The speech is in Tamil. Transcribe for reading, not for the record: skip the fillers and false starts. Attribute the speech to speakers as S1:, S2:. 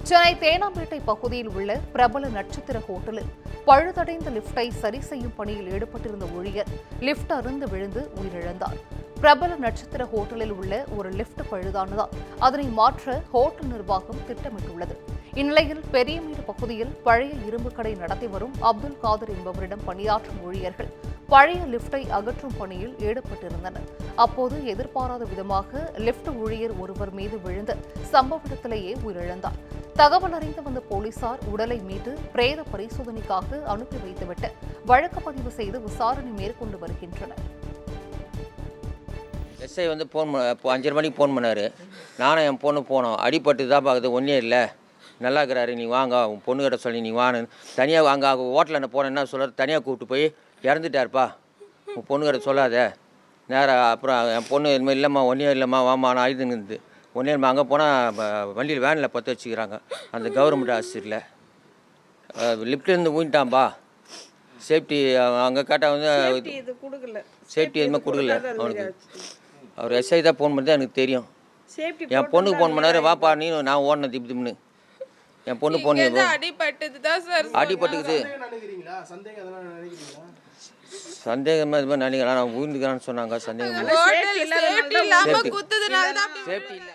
S1: சென்னை தேனாம்பேட்டை பகுதியில் உள்ள பிரபல நட்சத்திர ஹோட்டலில் பழுதடைந்த லிப்டை சரி செய்யும் பணியில் ஈடுபட்டிருந்த ஊழியர் லிப்ட் அருந்து விழுந்து உயிரிழந்தார். பிரபல நட்சத்திர ஹோட்டலில் உள்ள ஒரு லிப்ட் பழுதானதால் அதனை மாற்ற ஹோட்டல் நிர்வாகம் திட்டமிட்டுள்ளது. இந்நிலையில் பெரியமேடு பகுதியில் பழைய இரும்பு கடை நடத்தி வரும் அப்துல் காதர் என்பவரிடம் பணியாற்றும் ஊழியர்கள் பழைய லிப்டை அகற்றும் பணியில் ஈடுபட்டிருந்தனர். அப்போது எதிர்பாராத விதமாக லிப்ட் ஊழியர் ஒருவர் மீது விழுந்த சம்பவ இடத்திலேயே உயிரிழந்தார். தகவல் அறிந்து வந்த போலீசார் உடலை மீட்டு பிரேத பரிசோதனைக்காக அனுப்பி வைத்துவிட்டு வழக்கு பதிவு செய்து விசாரணை மேற்கொண்டு வருகின்றனர்.
S2: எஸ்ஐ வந்து ஃபோன் 5:30 மணிக்கு ஃபோன் பண்ணார். நானும் என் பொண்ணு போனோம். அடிபட்டு தான் பார்க்குது, ஒன்றே இல்லை, நல்லா இருக்கிறாரு, நீ வாங்க, உன் பொண்ணுக்கிட்ட சொல்லி நீ வான்னு தனியாக அங்கே ஹோட்டலில் என்ன போனேன், என்ன சொல்கிறார், தனியாக கூப்பிட்டு போய் இறந்துட்டாருப்பா, உன் பொண்ணுக்கிட்ட சொல்லாத நேராக. அப்புறம் என் பொண்ணு இதுமாதிரி இல்லைம்மா, ஒன்றே இல்லைம்மா, வாம்மா, நான் ஆயுதுங்குது, ஒன்றே இல்லைம்மா. அங்கே போனால் வண்டியில் வேனில் பற்ற வச்சுக்கிறாங்க அந்த கவர்மெண்ட் ஆஸ்பத்திரியில். லிஃப்ட்லேருந்து ஊங்கிட்டான்பா, சேஃப்டி அங்கே கேட்டால் வந்து சேஃப்டி எதுவுமே கொடுக்கல அவனுக்கு. அவர் எஸ்ஐ தான் ஃபோன் பண்ணி தான் எனக்கு தெரியும். என் பொண்ணுக்கு ஃபோன் பண்ணாரு, வாப்பா நீ, நான் ஓடின திப்னு. என் பொண்ணு போன் அடிபட்டுக்குது, சந்தேகமாக இது மாதிரி நினைக்கிறேன், நான் ஊர்ந்துக்கிறான்னு சொன்னாங்க. சந்தேகம் சேஃப்டி இல்லை.